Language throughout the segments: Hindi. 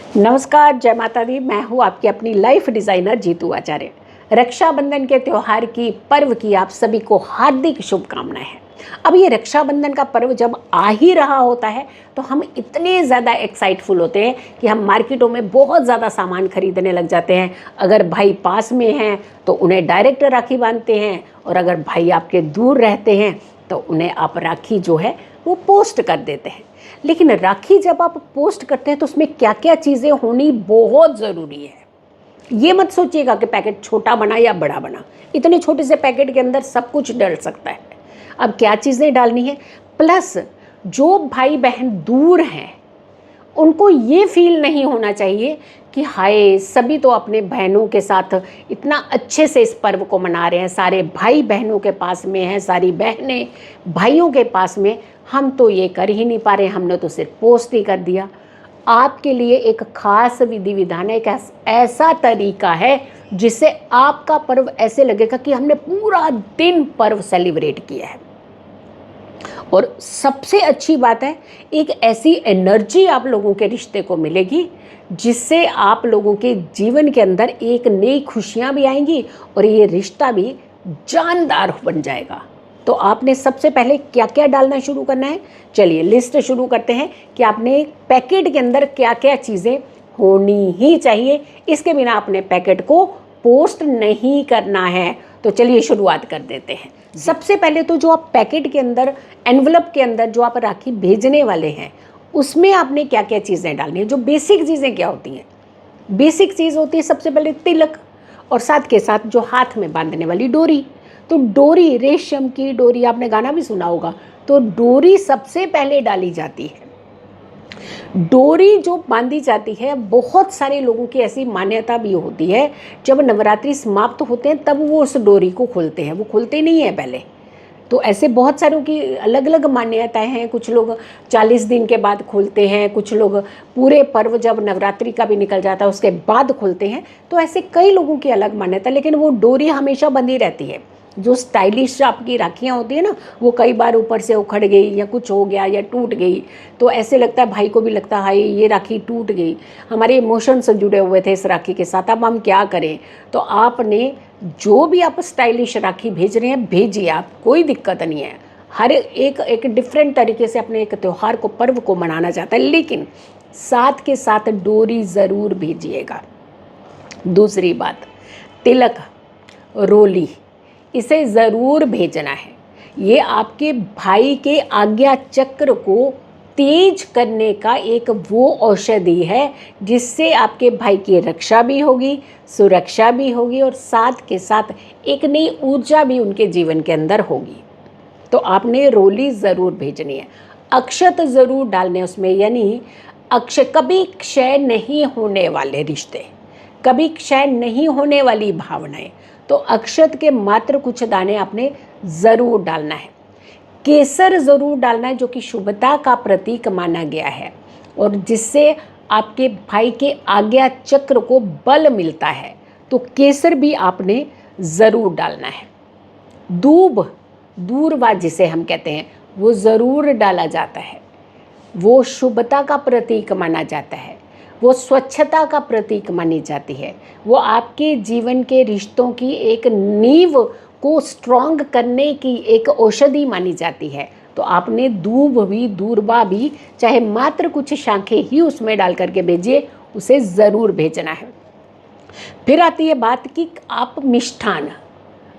नमस्कार, जय माता दी। मैं हूँ आपकी अपनी लाइफ डिज़ाइनर जीतू आचार्य। रक्षाबंधन के त्यौहार की पर्व की आप सभी को हार्दिक शुभकामनाएं हैं। अब ये रक्षाबंधन का पर्व जब आ ही रहा होता है तो हम इतने ज़्यादा एक्साइटफुल होते हैं कि हम मार्केटों में बहुत ज़्यादा सामान खरीदने लग जाते हैं। अगर भाई पास में हैं तो उन्हें डायरेक्ट राखी बांधते हैं, और अगर भाई आपके दूर रहते हैं तो उन्हें आप राखी जो है वो पोस्ट कर देते हैं। लेकिन राखी जब आप पोस्ट करते हैं तो उसमें क्या क्या चीज़ें होनी बहुत ज़रूरी है। ये मत सोचिएगा कि पैकेट छोटा बना या बड़ा बना, इतने छोटे से पैकेट के अंदर सब कुछ डल सकता है। अब क्या चीज़ें डालनी है, प्लस जो भाई बहन दूर हैं उनको ये फील नहीं होना चाहिए कि हाय सभी तो अपने बहनों के साथ इतना अच्छे से इस पर्व को मना रहे हैं, सारे भाई बहनों के पास में हैं, सारी बहनें भाइयों के पास में, हम तो ये कर ही नहीं पा रहे, हमने तो सिर्फ पोस्ट ही कर दिया। आपके लिए एक खास विधि विधान है, एक ऐसा तरीका है जिससे आपका पर्व ऐसे लगेगा कि हमने पूरा दिन पर्व सेलिब्रेट किया है। और सबसे अच्छी बात है, एक ऐसी एनर्जी आप लोगों के रिश्ते को मिलेगी जिससे आप लोगों के जीवन के अंदर एक नई खुशियाँ भी आएंगी और ये रिश्ता भी जानदार बन जाएगा। तो आपने सबसे पहले क्या क्या डालना शुरू करना है, चलिए लिस्ट शुरू करते हैं कि आपने पैकेट के अंदर क्या क्या चीज़ें होनी ही चाहिए। इसके बिना अपने पैकेट को पोस्ट नहीं करना है। तो चलिए शुरुआत कर देते हैं। सबसे पहले तो जो आप पैकेट के अंदर, एनवलप के अंदर जो आप राखी भेजने वाले हैं उसमें आपने क्या क्या चीज़ें डालनी है। जो बेसिक चीज़ें क्या होती हैं, बेसिक चीज़ होती है सबसे पहले तिलक, और साथ के साथ जो हाथ में बांधने वाली डोरी। तो डोरी, रेशम की डोरी, आपने गाना भी सुना होगा, तो डोरी सबसे पहले डाली जाती है। डोरी जो बांधी जाती है, बहुत सारे लोगों की ऐसी मान्यता भी होती है, जब नवरात्रि समाप्त होते हैं तब वो उस डोरी को खोलते हैं, वो खोलते नहीं है पहले। तो ऐसे बहुत सारों की अलग अलग मान्यताएं हैं। कुछ लोग 40 दिन के बाद खोलते हैं, कुछ लोग पूरे पर्व जब नवरात्रि का भी निकल जाता है उसके बाद खोलते हैं। तो ऐसे कई लोगों की अलग मान्यता, लेकिन वो डोरी हमेशा बंधी रहती है। जो स्टाइलिश आपकी राखियाँ होती है ना, वो कई बार ऊपर से उखड़ गई या कुछ हो गया या टूट गई तो ऐसे लगता है, भाई को भी लगता है ये राखी टूट गई, हमारे इमोशंस जुड़े हुए थे इस राखी के साथ, अब हम क्या करें। तो आपने जो भी आप स्टाइलिश राखी भेज रहे हैं भेजिए, आप, कोई दिक्कत नहीं है। हर एक डिफरेंट तरीके से अपने एक त्यौहार को, पर्व को मनाना चाहता है, लेकिन साथ के साथ डोरी ज़रूर भेजिएगा। दूसरी बात, तिलक, रोली, इसे ज़रूर भेजना है। ये आपके भाई के आज्ञा चक्र को तेज करने का एक वो औषधि है जिससे आपके भाई की रक्षा भी होगी, सुरक्षा भी होगी, और साथ के साथ एक नई ऊर्जा भी उनके जीवन के अंदर होगी। तो आपने रोली ज़रूर भेजनी है। अक्षत ज़रूर डालने उसमें, यानी कभी क्षय नहीं होने वाले रिश्ते, कभी क्षय नहीं होने वाली भावनाएं, तो अक्षत के मात्र कुछ दाने आपने ज़रूर डालना है। केसर ज़रूर डालना है, जो कि शुभता का प्रतीक माना गया है और जिससे आपके भाई के आज्ञा चक्र को बल मिलता है। तो केसर भी आपने ज़रूर डालना है। दूब, दूर्वा जिसे हम कहते हैं, वो ज़रूर डाला जाता है। वो शुभता का प्रतीक माना जाता है, वो स्वच्छता का प्रतीक मानी जाती है, वो आपके जीवन के रिश्तों की एक नींव को स्ट्रॉन्ग करने की एक औषधि मानी जाती है। तो आपने दूब भी, दूर्वा भी, चाहे मात्र कुछ शाखें ही उसमें डाल करके भेजिए, उसे ज़रूर भेजना है। फिर आती है बात कि आप मिष्ठान,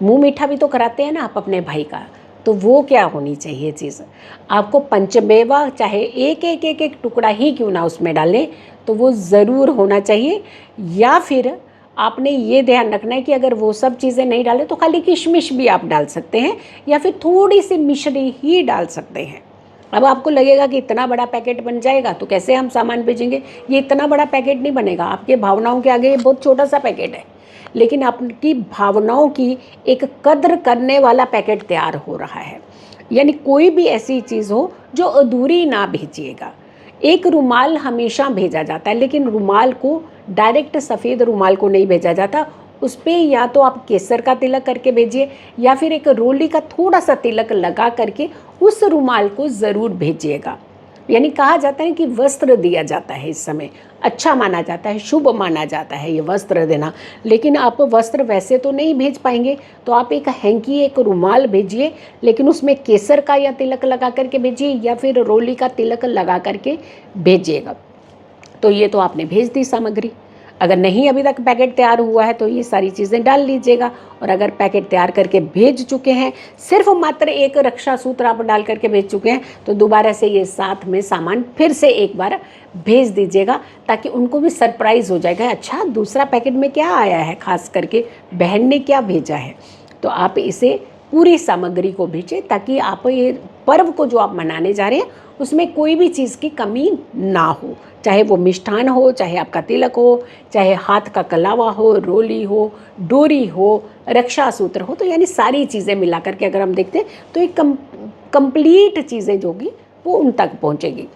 मुँह मीठा भी तो कराते हैं ना आप अपने भाई का, तो वो क्या होनी चाहिए चीज़, आपको पंचमेवा, चाहे एक टुकड़ा ही क्यों ना उसमें डालें, तो वो ज़रूर होना चाहिए। या फिर आपने ये ध्यान रखना है कि अगर वो सब चीज़ें नहीं डालें तो खाली किशमिश भी आप डाल सकते हैं, या फिर थोड़ी सी मिश्री ही डाल सकते हैं। अब आपको लगेगा कि इतना बड़ा पैकेट बन जाएगा तो कैसे हम सामान भेजेंगे, ये इतना बड़ा पैकेट नहीं बनेगा। आपके भावनाओं के आगे ये बहुत छोटा सा पैकेट है, लेकिन आपकी भावनाओं की एक कद्र करने वाला पैकेट तैयार हो रहा है। यानी कोई भी ऐसी चीज़ हो जो अधूरी ना भेजिएगा। एक रुमाल हमेशा भेजा जाता है, लेकिन रुमाल को डायरेक्ट सफ़ेद रुमाल को नहीं भेजा जाता, उस पर या तो आप केसर का तिलक करके भेजिए या फिर एक रोली का थोड़ा सा तिलक लगा करके उस रुमाल को ज़रूर भेजिएगा। यानी कहा जाता है कि वस्त्र दिया जाता है इस समय, अच्छा माना जाता है, शुभ माना जाता है ये वस्त्र देना। लेकिन आप वस्त्र वैसे तो नहीं भेज पाएंगे, तो आप एक हैंकी, एक रुमाल भेजिए, लेकिन उसमें केसर का या तिलक लगा करके भेजिए, या फिर रोली का तिलक लगा करके भेजिएगा। तो ये तो आपने भेज दी सामग्री। अगर नहीं अभी तक पैकेट तैयार हुआ है तो ये सारी चीज़ें डाल लीजिएगा। और अगर पैकेट तैयार करके भेज चुके हैं, सिर्फ मात्र एक रक्षा सूत्र आप डाल करके भेज चुके हैं, तो दोबारा से ये साथ में सामान फिर से एक बार भेज दीजिएगा, ताकि उनको भी सरप्राइज़ हो जाएगा, अच्छा दूसरा पैकेट में क्या आया है, खास करके बहन ने क्या भेजा है। तो आप इसे पूरी सामग्री को भेजें, ताकि आप ये पर्व को जो आप मनाने जा रहे हैं उसमें कोई भी चीज़ की कमी ना हो, चाहे वो मिष्ठान हो, चाहे आपका तिलक हो, चाहे हाथ का कलावा हो, रोली हो, डोरी हो, रक्षा सूत्र हो। तो यानी सारी चीज़ें मिला करके अगर हम देखते हैं तो एक कंप्लीट चीज़ें जो होगी वो उन तक पहुँचेगी।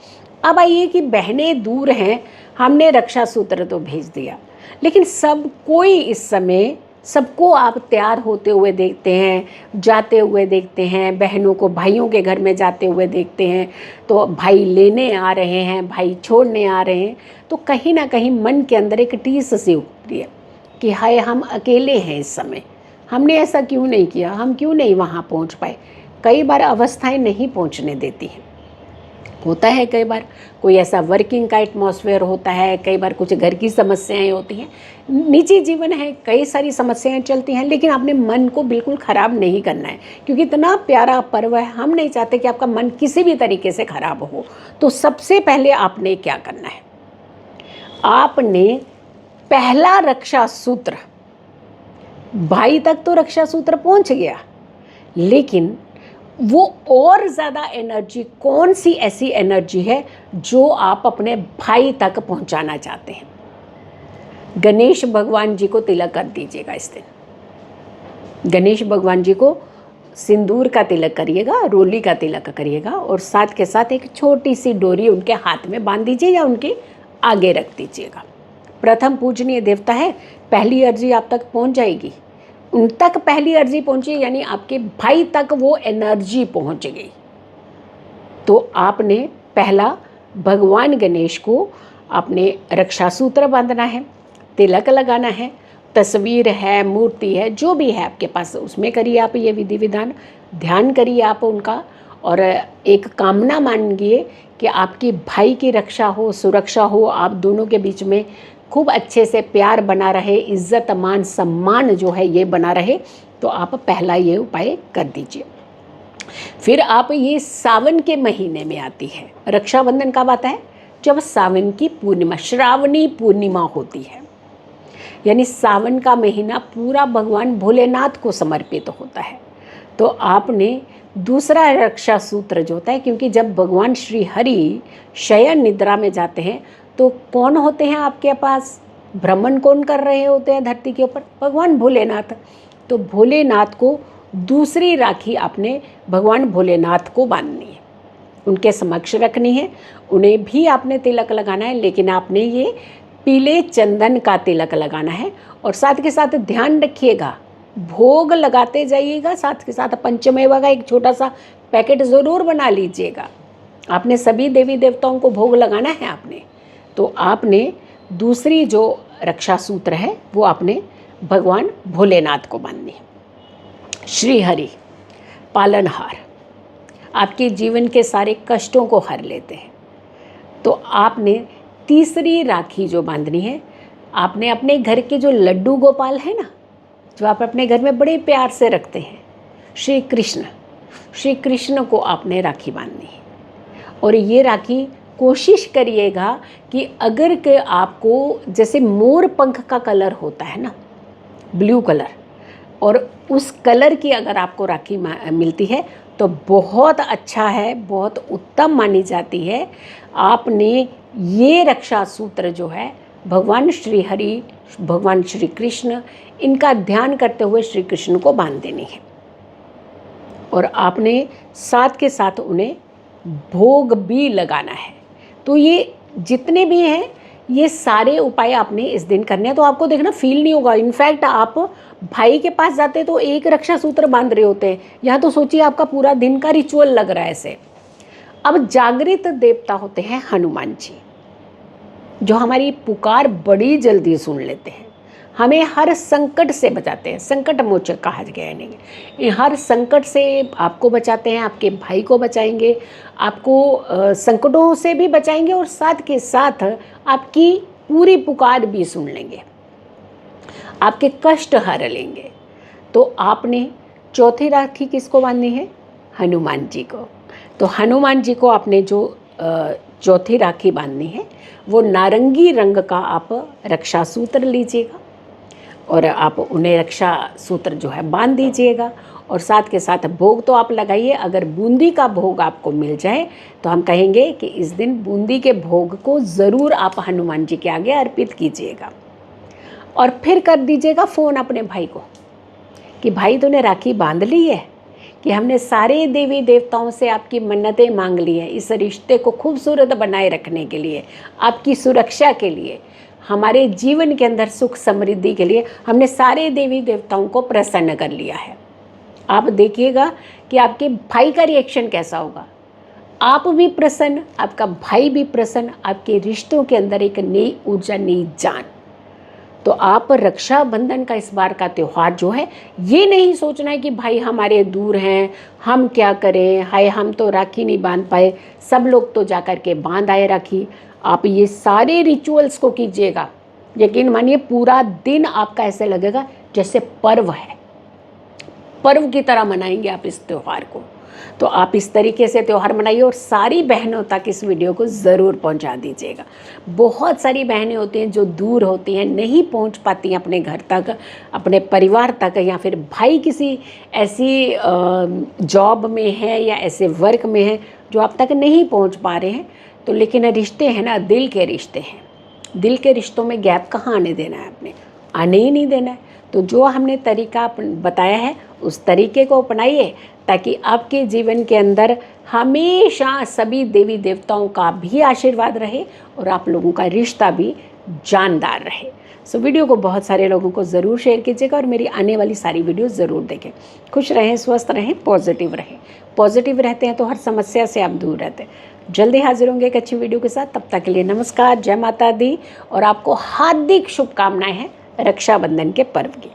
अब आइए कि बहनें दूर हैं, हमने रक्षा सूत्र तो भेज दिया, लेकिन सब कोई इस समय, सबको आप तैयार होते हुए देखते हैं, जाते हुए देखते हैं, बहनों को भाइयों के घर में जाते हुए देखते हैं, तो भाई लेने आ रहे हैं, भाई छोड़ने आ रहे हैं, तो कहीं ना कहीं मन के अंदर एक टीस सी उठती है कि हाय हम अकेले हैं इस समय, हमने ऐसा क्यों नहीं किया, हम क्यों नहीं वहाँ पहुँच पाए। कई बार अवस्थाएं नहीं पहुँचने देती हैं, होता है कई बार कोई ऐसा वर्किंग का एटमॉस्फेयर होता है, कई बार कुछ घर की समस्याएं होती हैं, निजी जीवन है, कई सारी समस्याएं चलती हैं, लेकिन आपने मन को बिल्कुल ख़राब नहीं करना है, क्योंकि इतना प्यारा पर्व है, हम नहीं चाहते कि आपका मन किसी भी तरीके से ख़राब हो। तो सबसे पहले आपने क्या करना है, आपने पहला रक्षा सूत्र, भाई तक तो रक्षा सूत्र पहुंच गया, लेकिन वो और ज़्यादा एनर्जी, कौन सी ऐसी एनर्जी है जो आप अपने भाई तक पहुंचाना चाहते हैं। गणेश भगवान जी को तिलक कर दीजिएगा इस दिन। गणेश भगवान जी को सिंदूर का तिलक करिएगा, रोली का तिलक करिएगा, और साथ के साथ एक छोटी सी डोरी उनके हाथ में बांध दीजिए या उनके आगे रख दीजिएगा। प्रथम पूजनीय देवता है, पहली अर्जी आप तक पहुंच जाएगी, उन तक पहली अर्जी पहुंची, यानी आपके भाई तक वो एनर्जी पहुंच गई। तो आपने पहला भगवान गणेश को आपने रक्षा सूत्र बांधना है, तिलक लगाना है, तस्वीर है, मूर्ति है, जो भी है आपके पास उसमें करिए आप ये विधि विधान, ध्यान करिए आप उनका, और एक कामना मांगिए कि आपके भाई की रक्षा हो, सुरक्षा हो, आप दोनों के बीच में खूब अच्छे से प्यार बना रहे, इज्जत मान सम्मान जो है ये बना रहे। तो आप पहला ये उपाय कर दीजिए। फिर आप ये सावन के महीने में आती है रक्षाबंधन, कब आता है, जब सावन की पूर्णिमा, श्रावणी पूर्णिमा होती है, यानी सावन का महीना पूरा भगवान भोलेनाथ को समर्पित होता है। तो आपने दूसरा रक्षा सूत्र जो होता है, क्योंकि जब भगवान श्री हरि शयन निद्रा में जाते हैं तो कौन होते हैं आपके पास, भ्रमण कौन कर रहे होते हैं धरती के ऊपर, भगवान भोलेनाथ। तो भोलेनाथ को दूसरी राखी आपने भगवान भोलेनाथ को बांधनी है, उनके समक्ष रखनी है, उन्हें भी आपने तिलक लगाना है, लेकिन आपने ये पीले चंदन का तिलक लगाना है। और साथ के साथ ध्यान रखिएगा, भोग लगाते जाइएगा, साथ के साथ पंचमेवा का एक छोटा सा पैकेट ज़रूर बना लीजिएगा। आपने सभी देवी देवताओं को भोग लगाना है आपने। तो आपने दूसरी जो रक्षा सूत्र है वो आपने भगवान भोलेनाथ को बांधनी है। श्री हरि पालनहार, आपके जीवन के सारे कष्टों को हर लेते हैं। तो आपने तीसरी राखी जो बांधनी है, आपने अपने घर के जो लड्डू गोपाल है ना, जो आप अपने घर में बड़े प्यार से रखते हैं, श्री कृष्ण को आपने राखी बांधनी है। और ये राखी कोशिश करिएगा कि अगर के आपको जैसे मोर पंख का कलर होता है ना, ब्लू कलर, और उस कलर की अगर आपको राखी मिलती है तो बहुत अच्छा है, बहुत उत्तम मानी जाती है। आपने ये रक्षा सूत्र जो है भगवान श्री हरि, भगवान श्री कृष्ण, इनका ध्यान करते हुए श्री कृष्ण को बांध देनी है। और आपने साथ के साथ उन्हें भोग भी लगाना है। तो ये जितने भी हैं ये सारे उपाय आपने इस दिन करने हैं। तो आपको देखना फील नहीं होगा, इनफैक्ट आप भाई के पास जाते तो एक रक्षा सूत्र बांध रहे होते हैं, यहाँ तो सोचिए आपका पूरा दिन का रिचुअल लग रहा है ऐसे। अब जागृत देवता होते हैं हनुमान जी, जो हमारी पुकार बड़ी जल्दी सुन लेते हैं, हमें हर संकट से बचाते हैं। संकट मोचक कहा गया है, नहीं, हर संकट से आपको बचाते हैं, आपके भाई को बचाएंगे, आपको संकटों से भी बचाएंगे और साथ के साथ आपकी पूरी पुकार भी सुन लेंगे, आपके कष्ट हर लेंगे। तो आपने चौथी राखी किसको बांधनी है? हनुमान जी को। तो हनुमान जी को आपने जो चौथी राखी बांधनी है वो नारंगी रंग का आप रक्षा सूत्र लीजिएगा और आप उन्हें रक्षा सूत्र जो है बांध दीजिएगा। और साथ के साथ भोग तो आप लगाइए। अगर बूंदी का भोग आपको मिल जाए तो हम कहेंगे कि इस दिन बूंदी के भोग को ज़रूर आप हनुमान जी के आगे अर्पित कीजिएगा। और फिर कर दीजिएगा फ़ोन अपने भाई को कि भाई तूने राखी बांध ली है, कि हमने सारे देवी देवताओं से आपकी मन्नतें मांग ली हैं इस रिश्ते को खूबसूरत बनाए रखने के लिए, आपकी सुरक्षा के लिए, हमारे जीवन के अंदर सुख समृद्धि के लिए हमने सारे देवी देवताओं को प्रसन्न कर लिया है। आप देखिएगा कि आपके भाई का रिएक्शन कैसा होगा। आप भी प्रसन्न, आपका भाई भी प्रसन्न, आपके रिश्तों के अंदर एक नई ऊर्जा, नई जान। तो आप रक्षाबंधन का इस बार का त्यौहार जो है, ये नहीं सोचना है कि भाई हमारे दूर हैं, हम क्या करें, हाय हम तो राखी नहीं बांध पाए, सब लोग तो जा कर के बांध आए राखी। आप ये सारे रिचुअल्स को कीजिएगा, यकीन मानिए पूरा दिन आपका ऐसे लगेगा जैसे पर्व है, पर्व की तरह मनाएंगे आप इस त्यौहार को। तो आप इस तरीके से त्यौहार मनाइए और सारी बहनों तक इस वीडियो को ज़रूर पहुंचा दीजिएगा। बहुत सारी बहनें होती हैं जो दूर होती हैं, नहीं पहुंच पाती हैं अपने घर तक, अपने परिवार तक, या फिर भाई किसी ऐसी जॉब में है या ऐसे वर्क में है जो आप तक नहीं पहुंच पा रहे हैं। तो लेकिन रिश्ते हैं ना, दिल के रिश्ते हैं, दिल के रिश्तों में गैप कहाँ आने देना है, आपने आने ही नहीं देना है। तो जो हमने तरीका बताया है उस तरीके को अपनाइए ताकि आपके जीवन के अंदर हमेशा सभी देवी देवताओं का भी आशीर्वाद रहे और आप लोगों का रिश्ता भी जानदार रहे। सो वीडियो को बहुत सारे लोगों को ज़रूर शेयर कीजिएगा और मेरी आने वाली सारी वीडियो ज़रूर देखें। खुश रहें, स्वस्थ रहें, पॉजिटिव रहें। पॉजिटिव रहते हैं तो हर समस्या से आप दूर रहते हैं। जल्दी हाजिर होंगे एक अच्छी वीडियो के साथ। तब तक के लिए नमस्कार, जय माता दी और आपको हार्दिक शुभकामनाएं हैं रक्षाबंधन के पर्व की।